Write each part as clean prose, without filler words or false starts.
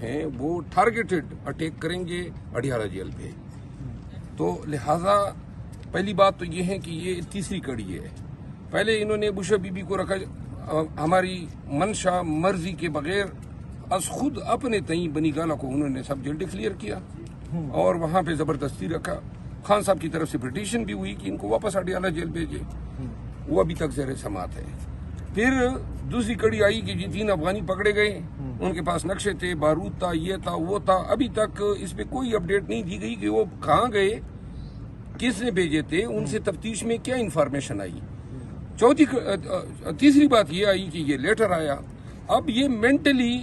ہیں وہ targeted attack کریں گے اڈیالہ جیل پہ. تو لہذا پہلی بات تو یہ ہے کہ یہ تیسری کڑی ہے. پہلے انہوں نے بشرا بی بی کو رکھا ہماری منشا مرضی کے بغیر از خود اپنے تئیں بنی گالہ کو انہوں نے سب جیل ڈکلیئر کیا اور وہاں پہ زبردستی رکھا. خان صاحب کی طرف سے پٹیشن بھی ہوئی کہ ان کو واپس اڈیالہ جیل بھیجے، وہ ابھی تک زیر سماعت ہے. پھر دوسری کڑی آئی کہ جی 3 افغانی پکڑے گئے، ان کے پاس نقشے تھے، بارود تھا، یہ تھا وہ تھا. ابھی تک اس پہ کوئی اپڈیٹ نہیں دی گئی کہ وہ کہاں گئے، کس نے بھیجے تھے، ان سے تفتیش میں کیا انفارمیشن آئی. تیسری بات یہ آئی کہ یہ لیٹر آیا. اب یہ مینٹلی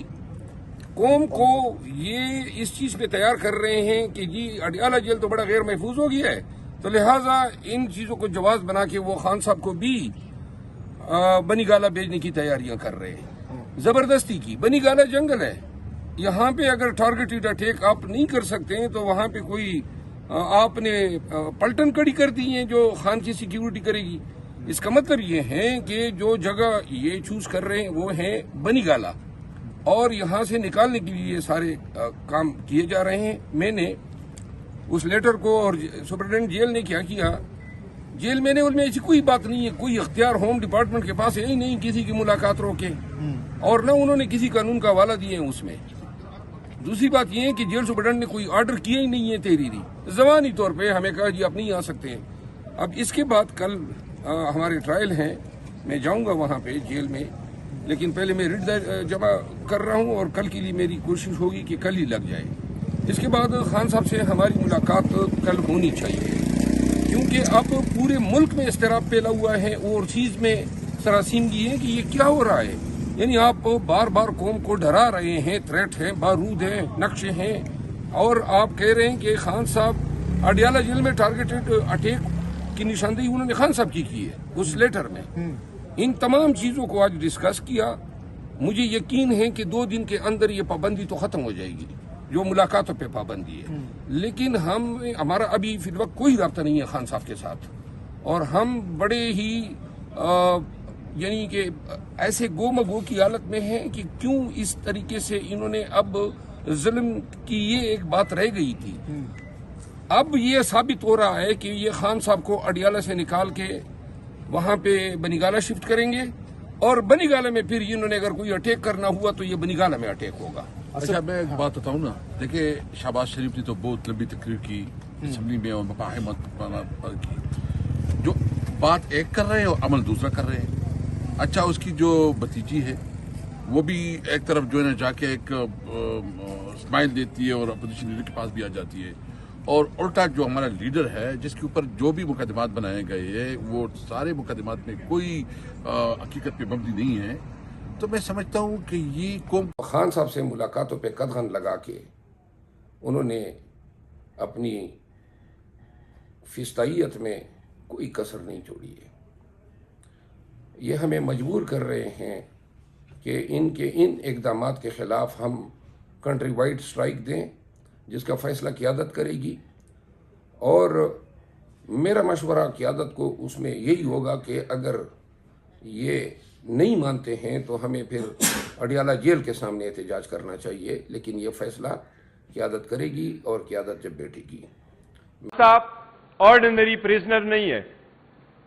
قوم کو یہ اس چیز پہ تیار کر رہے ہیں کہ جی اڈیالہ جیل تو بڑا غیر محفوظ ہو گیا ہے، تو لہٰذا ان چیزوں کو جواز بنا کے وہ خان صاحب کو بھی بنی گالہ بھیجنے کی تیاریاں کر رہے ہیں زبردستی کی. بنی گالہ جنگل ہے، یہاں پہ اگر ٹارگیٹڈ اٹیک آپ نہیں کر سکتے ہیں تو وہاں پہ کوئی آپ نے پلٹن کڑی کر دی ہیں جو خان کی سیکیورٹی کرے گی. اس کا مطلب یہ ہے کہ جو جگہ یہ چوز کر رہے ہیں وہ ہے بنی گالہ، اور یہاں سے نکالنے کے لیے یہ سارے کام کیے جا رہے ہیں. میں نے اس لیٹر کو، اور سپرنٹینڈنٹ جیل نے کیا کیا، جیل میں نے ان میں ایسی کوئی بات نہیں ہے، کوئی اختیار ہوم ڈپارٹمنٹ کے پاس ہے ہی نہیں کسی کی ملاقات روکے، اور نہ انہوں نے کسی قانون کا حوالہ دیے ہیں اس میں. دوسری بات یہ ہے کہ جیل سپرنٹینڈنٹ نے کوئی آرڈر کیا ہی نہیں ہے تحریری، زبانی طور پہ ہمیں کہا جی آپ نہیں آ سکتے ہیں. اب اس کے بعد کل ہمارے ٹرائل ہیں، میں جاؤں گا وہاں پہ جیل میں، لیکن پہلے میں ریٹ جمع کر رہا ہوں اور کل کے لیے میری کوشش ہوگی کہ کل ہی لگ جائے. اس کے بعد خان صاحب سے ہماری ملاقات کل ہونی چاہیے، کیونکہ اب پورے ملک میں اضطراب پھیلا ہوا ہے اور چیز میں سراسیمگی ہے کہ یہ کیا ہو رہا ہے. یعنی آپ بار بار قوم کو ڈرا رہے ہیں، تھریٹ ہے، بارود ہے، نقشے ہیں، اور آپ کہہ رہے ہیں کہ خان صاحب اڈیالہ جیل میں ٹارگیٹڈ اٹیک کی نشاندہی انہوں نے خان صاحب کی ہے اس لیٹر میں. ان تمام چیزوں کو آج ڈسکس کیا. مجھے یقین ہے کہ 2 دن کے اندر یہ پابندی تو ختم ہو جائے گی جو ملاقاتوں پہ پابندی ہے، لیکن ہمارا ابھی فی الوقت کوئی رابطہ نہیں ہے خان صاحب کے ساتھ، اور ہم بڑے ہی یعنی کہ ایسے گو مگو کی حالت میں ہیں کہ کیوں اس طریقے سے انہوں نے اب ظلم کی یہ ایک بات رہ گئی تھی. اب یہ ثابت ہو رہا ہے کہ یہ خان صاحب کو اڈیالہ سے نکال کے وہاں پہ بنی گالہ شفٹ کریں گے، اور بنی گالہ میں پھر انہوں نے اگر کوئی اٹیک کرنا ہوا تو یہ بنی گالہ میں اٹیک ہوگا. اچھا میں ایک بات بتاؤں نا، دیکھیں شہباز شریف نے تو بہت لمبی تقریر کی اسمبلی میں اور مفاہمت کی، جو بات ایک کر رہے ہیں اور عمل دوسرا کر رہے ہیں. اچھا اس کی جو بھتیجی ہے وہ بھی ایک طرف جو ہے نا جا کے ایک اسمائل دیتی ہے اور اپوزیشن لیڈر کے پاس بھی آ جاتی ہے، اور الٹا جو ہمارا لیڈر ہے جس کے اوپر جو بھی مقدمات بنائے گئے ہیں وہ سارے مقدمات میں کوئی حقیقت پہ مبنی نہیں ہے. تو میں سمجھتا ہوں کہ یہ قوم خان صاحب سے ملاقاتوں پہ قدغن لگا کے انہوں نے اپنی فستائیت میں کوئی کسر نہیں چھوڑی ہے. یہ ہمیں مجبور کر رہے ہیں کہ ان کے ان اقدامات کے خلاف ہم کنٹری وائڈ اسٹرائک دیں، جس کا فیصلہ قیادت کرے گی. اور میرا مشورہ قیادت کو اس میں یہی ہوگا کہ اگر یہ نہیں مانتے ہیں تو ہمیں پھر اڈیالہ جیل کے سامنے احتجاج کرنا چاہیے، لیکن یہ فیصلہ قیادت کرے گی اور قیادت جب بیٹھے گی. صاحب آرڈنری پریزنر نہیں ہے،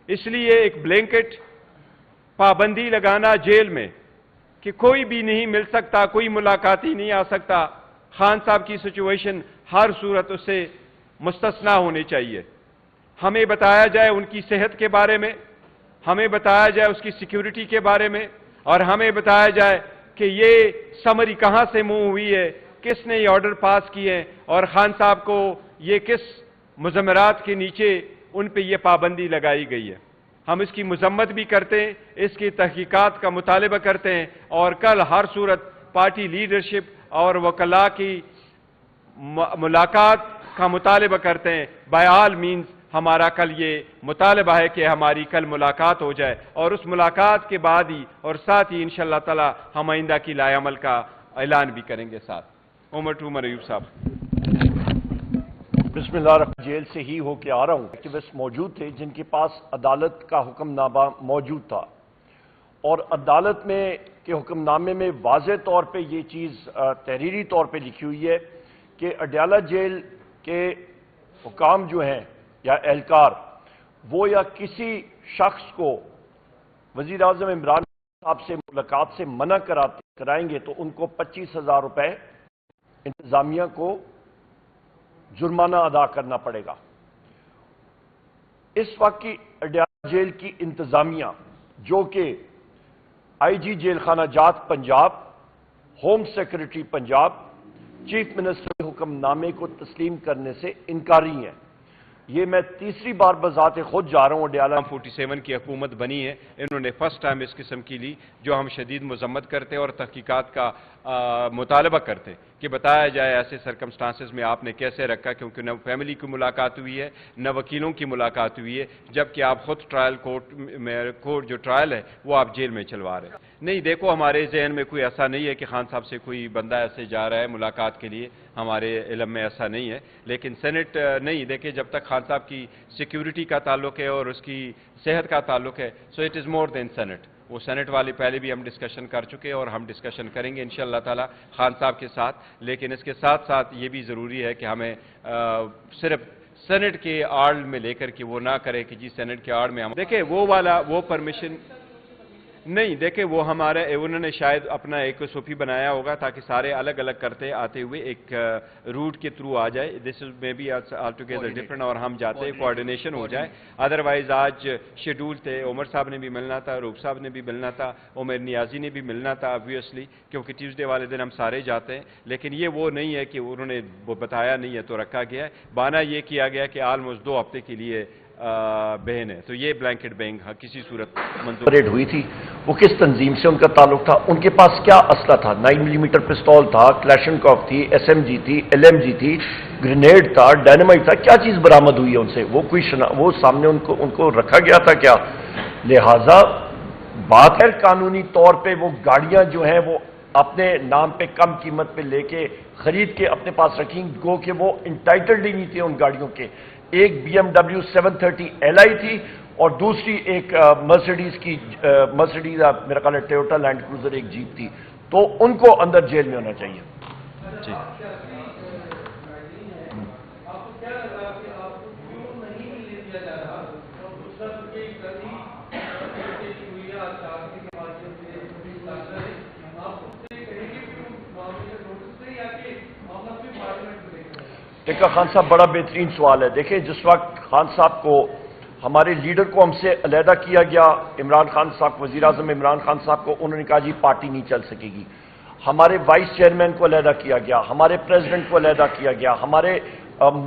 اس لیے ایک بلینکٹ پابندی لگانا جیل میں کہ کوئی بھی نہیں مل سکتا، کوئی ملاقاتی نہیں آ سکتا. خان صاحب کی سچویشن ہر صورت اس سے مستثنا ہونی چاہیے. ہمیں بتایا جائے ان کی صحت کے بارے میں، ہمیں بتایا جائے اس کی سیکیورٹی کے بارے میں، اور ہمیں بتایا جائے کہ یہ سمری کہاں سے منہ ہوئی ہے، کس نے یہ آرڈر پاس کیے ہیں، اور خان صاحب کو یہ کس مضمرات کے نیچے ان پہ یہ پابندی لگائی گئی ہے. ہم اس کی مذمت بھی کرتے ہیں، اس کی تحقیقات کا مطالبہ کرتے ہیں، اور کل ہر صورت پارٹی لیڈرشپ اور وکلاء کی ملاقات کا مطالبہ کرتے ہیں. بائی آل مینز ہمارا کل یہ مطالبہ ہے کہ ہماری کل ملاقات ہو جائے، اور اس ملاقات کے بعد ہی اور ساتھ ہی انشاءاللہ تعالی ہم آئندہ کی لائے عمل کا اعلان بھی کریں گے. ساتھ عمر ایوب صاحب. بسم اللہ الرحمن الرحیم. جیل سے ہی ہو کے آ رہا ہوں. ایکٹیوسٹ موجود تھے جن کے پاس عدالت کا حکم نامہ موجود تھا، اور عدالت میں کہ حکم نامے میں واضح طور پہ یہ چیز تحریری طور پہ لکھی ہوئی ہے کہ اڈیالہ جیل کے حکام جو ہیں یا اہلکار وہ یا کسی شخص کو وزیر اعظم عمران صاحب سے ملاقات سے منع کرائیں گے تو ان کو 25,000 روپے انتظامیہ کو جرمانہ ادا کرنا پڑے گا۔ اس وقت کی اڈیالہ جیل کی انتظامیہ جو کہ آئی جی جیل خانہ جات Punjab, home secretary Punjab, chief minister کے حکم نامے کو تسلیم کرنے سے انکاری ہے۔ یہ میں تیسری بار بذات خود جا رہا ہوں اڈیالہ 47 کی حکومت بنی ہے، انہوں نے فرسٹ ٹائم اس قسم کی لی، جو ہم شدید مذمت کرتے اور تحقیقات کا مطالبہ کرتے کہ بتایا جائے ایسے سرکمسٹانسز میں آپ نے کیسے رکھا، کیونکہ نہ فیملی کی ملاقات ہوئی ہے نہ وکیلوں کی ملاقات ہوئی ہے، جبکہ آپ خود ٹرائل کورٹ جو ٹرائل ہے وہ آپ جیل میں چلوا رہے ہیں۔ نہیں، دیکھو ہمارے ذہن میں کوئی ایسا نہیں ہے کہ خان صاحب سے کوئی بندہ ایسے جا رہا ہے ملاقات کے لیے، ہمارے علم میں ایسا نہیں ہے، لیکن سینٹ نہیں، دیکھیں جب تک خان صاحب کی سیکیورٹی کا تعلق ہے اور اس کی صحت کا تعلق ہے، so it is more than cent. وہ سینٹ والے پہلے بھی ہم ڈسکشن کر چکے اور ہم ڈسکشن کریں گے انشاءاللہ تعالی خان صاحب کے ساتھ، لیکن اس کے ساتھ ساتھ یہ بھی ضروری ہے کہ ہمیں صرف سینٹ کے آڑ میں لے کر کے وہ نہ کرے کہ جی سینٹ کے آڑ میں ہم دیکھیں وہ پرمیشن نہیں، دیکھیں وہ ہمارے انہوں نے شاید اپنا ایک سوفی بنایا ہوگا تاکہ سارے الگ الگ کرتے آتے ہوئے ایک روٹ کے تھرو آ جائے، this is maybe altogether different, اور ہم جاتے کوآرڈینیشن ہو جائے۔ ادروائز آج شیڈول تھے، عمر صاحب نے بھی ملنا تھا، روپ صاحب نے بھی ملنا تھا، عمر نیازی نے بھی ملنا تھا آبویسلی، کیونکہ ٹیوزڈے والے دن ہم سارے جاتے ہیں، لیکن یہ وہ نہیں ہے کہ انہوں نے وہ بتایا نہیں ہے تو رکھا گیا ہے، بہانہ یہ کیا گیا کہ آلموسٹ 2 ہفتے کے لیے بہن ہے، تو یہ بلینکٹ بینگ کسی صورت منظور پریڈ ہوئی تھی، وہ کس تنظیم سے ان کا تعلق تھا، ان کے پاس کیا اسلحہ تھا، 9 ملی میٹر پستول تھا، کلیشنکوف تھی، ایس ایم جی تھی، ایل ایم جی تھی، گرینیڈ تھا، ڈائنامائٹ تھا، کیا چیز برآمد ہوئی ہے ان سے، وہ کوئی وہ سامنے ان کو رکھا گیا تھا کیا؟ لہذا بات ہے قانونی طور پہ وہ گاڑیاں جو ہیں وہ اپنے نام پہ کم قیمت پہ لے کے خرید کے اپنے پاس رکھیں، گو کہ وہ انٹائٹلڈ ہی نہیں تھے ان گاڑیوں کے، ایک BMW 730 LI تھی اور دوسری ایک مرسیڈیز میرا خیال ہے ٹویوٹا لینڈ کروزر ایک جیپ تھی، تو ان کو اندر جیل میں ہونا چاہیے۔ جی ٹکا خان صاحب بڑا بہترین سوال ہے۔ دیکھیں جس وقت خان صاحب کو ہمارے لیڈر کو ہم سے علیحدہ کیا گیا، عمران خان صاحب وزیر اعظم عمران خان صاحب کو انہوں نے کہا جی پارٹی نہیں چل سکے گی، ہمارے وائس چیئرمین کو علیحدہ کیا گیا، ہمارے پریزیڈنٹ کو علیحدہ کیا گیا، ہمارے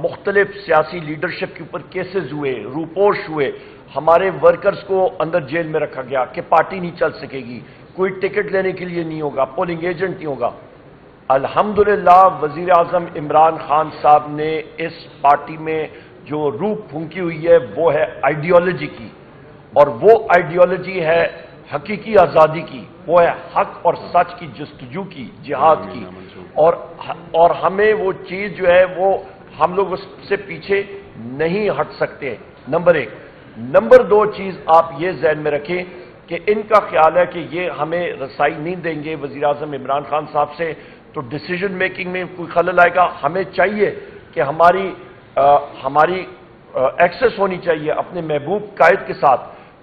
مختلف سیاسی لیڈرشپ کے اوپر کیسز ہوئے، روپوش ہوئے، ہمارے ورکرز کو اندر جیل میں رکھا گیا کہ پارٹی نہیں چل سکے گی، کوئی ٹکٹ لینے کے لیے نہیں ہوگا، پولنگ ایجنٹ نہیں ہوگا۔ الحمدللہ وزیر اعظم عمران خان صاحب نے اس پارٹی میں جو روح پھونکی ہوئی ہے وہ ہے آئیڈیالوجی کی، اور وہ آئیڈیالوجی ہے حقیقی آزادی کی، وہ ہے حق اور سچ کی جستجو کی، جہاد کی، اور ہمیں وہ چیز جو ہے وہ ہم لوگ اس سے پیچھے نہیں ہٹ سکتے، نمبر 1۔ نمبر 2 چیز آپ یہ ذہن میں رکھیں کہ ان کا خیال ہے کہ یہ ہمیں رسائی نہیں دیں گے وزیر اعظم عمران خان صاحب سے تو ڈیسیجن میکنگ میں کوئی خلل آئے گا۔ ہمیں چاہیے کہ ہماری ایکسس ہونی چاہیے اپنے محبوب قائد کے ساتھ،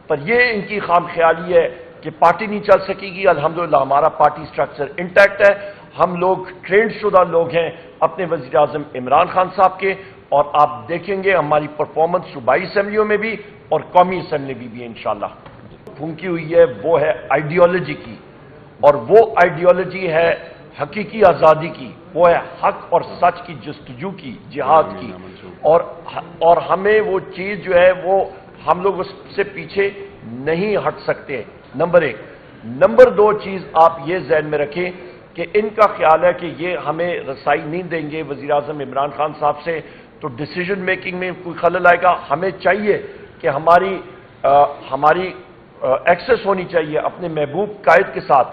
پر یہ ان کی خام خیالی ہے کہ پارٹی نہیں چل سکے گی۔ الحمدللہ ہمارا پارٹی سٹرکچر انٹیکٹ ہے، ہم لوگ ٹرینڈ شدہ لوگ ہیں اپنے وزیر اعظم عمران خان صاحب کے، اور آپ دیکھیں گے ہماری پرفارمنس صوبائی اسمبلیوں میں بھی اور قومی اسمبلی میں بھی انشاءاللہ۔ پھونکی ہوئی ہے وہ ہے آئیڈیالوجی کی، اور وہ آئیڈیالوجی ہے حقیقی آزادی کی، وہ ہے حق اور سچ کی جستجو کی، جہاد کی، اور ہمیں وہ چیز جو ہے وہ ہم لوگ اس سے پیچھے نہیں ہٹ سکتے، نمبر 1۔ نمبر 2 چیز آپ یہ ذہن میں رکھیں کہ ان کا خیال ہے کہ یہ ہمیں رسائی نہیں دیں گے وزیر اعظم عمران خان صاحب سے تو ڈیسیجن میکنگ میں کوئی خلل آئے گا۔ ہمیں چاہیے کہ ہماری ایکسس ہونی چاہیے اپنے محبوب قائد کے ساتھ،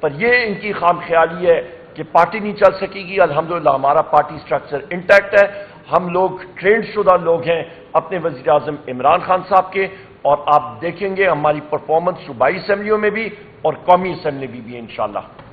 پر یہ ان کی خام خیالی ہے کہ پارٹی نہیں چل سکے گی۔ الحمدللہ ہمارا پارٹی سٹرکچر انٹیکٹ ہے، ہم لوگ ٹرینڈ شدہ لوگ ہیں اپنے وزیر اعظم عمران خان صاحب کے، اور آپ دیکھیں گے ہماری پرفارمنس صوبائی اسمبلیوں میں بھی اور قومی اسمبلی میں بھی انشاءاللہ.